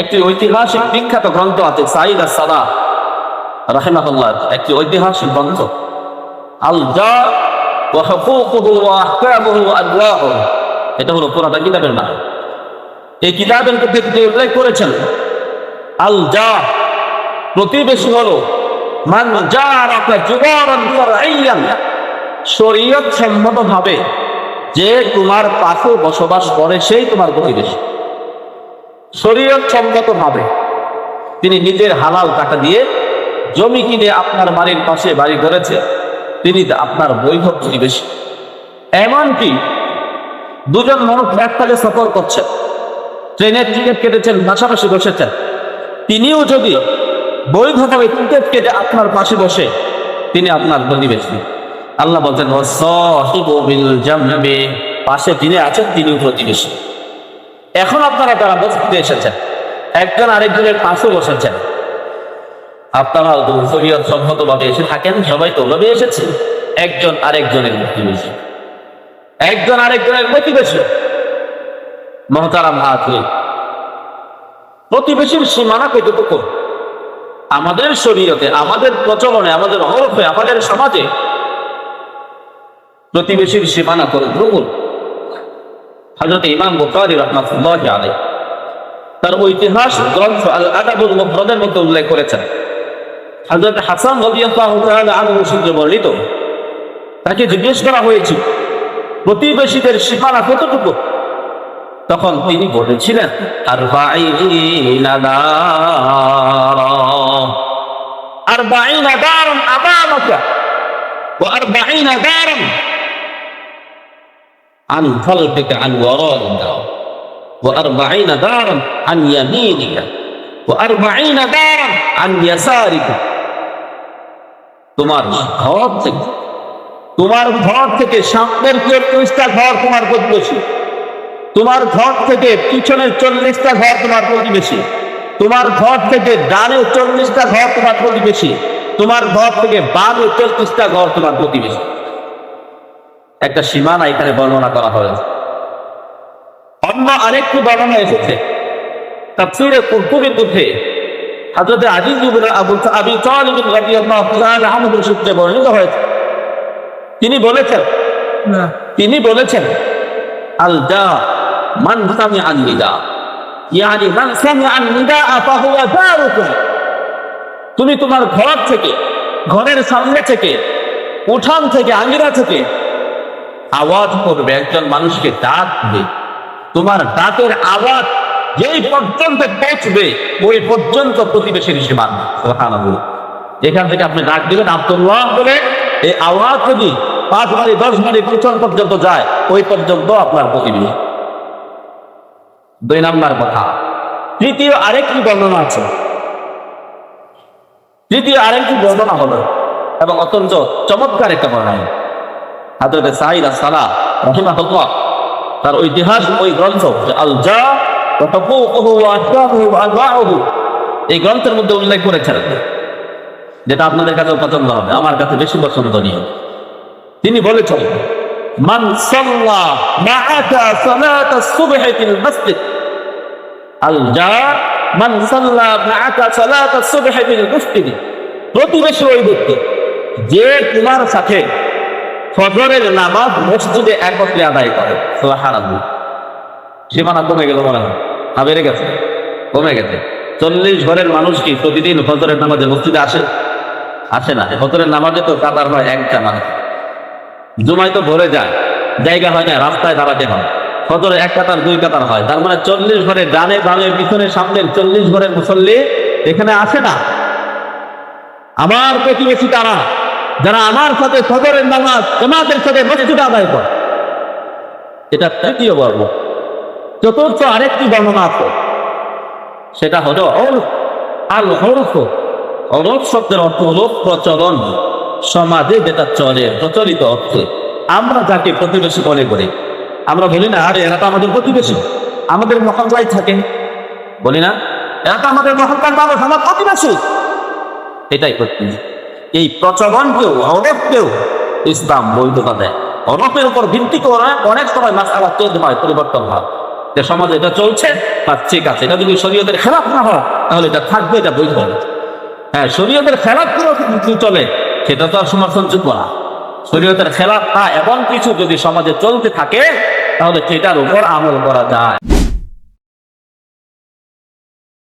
একটি ঐতিহাসিক বিখ্যাত গ্রন্থ আছে সাঈদ আস-সাদাত রাহিমাহুল্লাহ, একটি ঐতিহাসিক গ্রন্থ আল জা ওয়া হুকুকুহু ওয়া আহকামুহু ওয়া আনওয়াউহু। এটা হলো পুরাটা কিতাবের নাম। এই কিতাবের মধ্যে তিনি উল্লেখ করেছেন আল জা প্রতিবেশী হলো মান জারাকা জুবারান রাইয়ান, শরীয়ত সম্মত ভাবে যে তোমার পাশে বসবাস করে সেই তোমার প্রতিবেশী। শরীয়ত সম্মত ভাবে তিনি নিজের হালাল টাকা দিয়ে জমি কিনে আপনার বাড়ির পাশে বাড়ি করেছে, তিনি আপনার বৈধ প্রতিবেশী। এমনকি দুজন মানুষ একসাথে সফর করছেন, ট্রেনের টিকিট কেটেছেন, পাশাপাশি বসেছেন, তিনিও যদি বৈধভাবে টিকিট কেটে আপনার পাশে বসে, তিনি আপনার প্রতিবেশী। আল্লাহ বলছেন ওয়াসাহিবু বিল জামবি, পাশে যিনি আছেন তিনিও প্রতিবেশী। এখন আপনারা তারা বসতে এসেছেন, একজন আরেকজনের পাশে বসেছেন, আপনারা শরীয়ত সম্মতভাবে এসে থাকেন, সবাই তো ওভাবে এসেছে, একজন আরেকজনের প্রতিবেশী, একজন আরেকজনের প্রতিবেশী। মহতারাম হাজরিন, প্রতিবেশীর সীমানা কতটুকু? আমাদের শরীয়তে, আমাদের প্রচলনে, আমাদের হরফে, আমাদের সমাজে প্রতিবেশীর সীমানা কতটুকু? হযরত ইমাম বুখারী রাহমাতুল্লাহি আলাইহি তার ঐতিহাস গ্রন্থ আল আদাবুল মুফরাদের মধ্যে উল্লেখ করেছেন, হযরত হাসান রাদিয়াল্লাহু তাআলা আনহু সূত্রে বর্ণিত, তাকে জিজ্ঞেস করা হয়েছিল প্রতিবেশীদের সীমানা কতটুকু? তখন তিনি বলেছিলেন আরবাঈনা দারান, আরবাঈনা দারান আমামাকা ওয়া আরবাঈনা দারান আন খালফিকা আন ওয়ারাইকা ওয়া আরবাঈনা দারান আন ইয়ামিনিকা ওয়া আরবাঈনা দারান আন ইয়াসারিকা। তোমার ঘর থেকে সামনের 40টা ঘর তোমার প্রতিবেশী, তোমার ঘর থেকে পিছনের 40টা ঘর তোমার প্রতিবেশী, তোমার ঘর থেকে ডানে 40টা ঘর তোমার প্রতিবেশী, তোমার ঘর থেকে বামে 40টা ঘর তোমার প্রতিবেশী। একটা সীমানা এখানে বর্ণনা করা হয়েছে। অন্য আরেকটি বর্ণনা এসেছে তাফসীরে কুরতুবীর মধ্যে, হযরত আলী ইবনে আবি তালিব রাদিয়াল্লাহু তাআলা আনহু সূত্রে বর্ণিত হয়েছে, তিনি বলেছেন আল জা মান সামিআ নিদা, ইয়ানি মান সামিআ নিদা ফাহুয়া জারুকা। তুমি তোমার ঘর থেকে, ঘরের সামনে থেকে, উঠান থেকে, আঙ্গিনা থেকে আওয়াজ করবে, একজন মানুষকে ডাকবে, তোমার ডাকের আওয়াজ যেই পর্যন্ত পৌঁছবে ওই পর্যন্ত প্রতিবেশীর সীমানা। সুবহানাল্লাহ। এখান থেকে আপনি ডাক দিবেন আব্দুল্লাহ বলে, এই আওয়াজ যদি 5 বাড়ি 10 বাড়ি পিছন পর্যন্ত যায়, ওই পর্যন্ত আপনার প্রতিবেশী। 2 নাম্বার কথা। তৃতীয় আরেকটি বর্ণনা হলো এবং অত্যন্ত চমৎকার একটা বর্ণনা, হযরত সাঈদ আস-সালাত রাহিমাহুল্লাহ তার ঐতিহাস ওই গ্রন্থ আল জা ওয়া হুকুকুহু ওয়া আহকামুহু ওয়া আনওয়াউহু, এই গ্রন্থের মধ্যে উল্লেখ করেছেন, যেটা আপনাদের কাছে পছন্দ হবে, আমার কাছে বেশি পছন্দনীয়। তিনি বলেছেন মান সাল্লা মাআকা সালাতাস সুবহি ফিল মসজিদ, আল জা মান সাল্লা মাআকা সালাতাস সুবহি ফিল মসজিদ, প্রতিবেশী ওই ব্যক্তি যে তোমার সাথে ফজরের নামাজ মসজিদে একত্রে আদায় করে। সুবহানাল্লাহ। সীমানা কমে গেল মনে হয়, না বেড়ে গেছে? কমে গেছে। 40 ঘরের মানুষ কি প্রতিদিন ফজরের নামাজে মসজিদে আসে না? ফজরের নামাজে তো কাতার হয় একটা মানুষ, জুমায় তো ভরে যায়, জায়গা হয় না, রাস্তায় দাঁড়াতে হয়। ফজরে 1 কাতার 2 কাতার হয়, তার মানে 40 ঘরের ডানে বামে পিছনে সামনের 40 ঘরের মুসল্লি এখানে আসে না। আমার প্রতিবেশী তারা যারা আমার সাথে ফজরের নামাজ জামাতের সাথে মসজিদে আদায় করে। এটা তৃতীয় বর্ণ। চতুর্থ আরেকটি বর্ণনা আছে, সেটা হলো আল হরফ। হরফ শব্দের অর্থ হলো প্রচলন, সমাজে যেটা চলে, প্রচলিত অর্থে আমরা যাকে প্রতিবেশী মনে করি। আমরা বলি না আরে এরা তো আমাদের প্রতিবেশী, আমাদের মহল্লায় থাকে, বলি না এরা তো আমাদের মহল্লার মানুষ, আমার প্রতিবেশী। এটাই প্রতিবেশী। এই প্রচলনকেও, হরফকেও ইসলাম বৈধতা দেয়। হরফের উপর ভিত্তি করে অনেক সময় মাসআলা চেঞ্জ হয়, পরিবর্তন হয়। যে সমাজে এটা চলছে বা ঠিক আছে, এটা যদি শরীয়তের খেলাফ না হয় তাহলে এটা থাকবে, এটা বৈধ হবে। হ্যাঁ, শরীয়তের খেলাফ কোনো কিছু চলে সেটা তো আর সমর্থনযোগ্য না। শরীয়তের খেলাফ না এমন কিছু যদি সমাজে চলতে থাকে তাহলে সেটার উপর আমল করা যায়।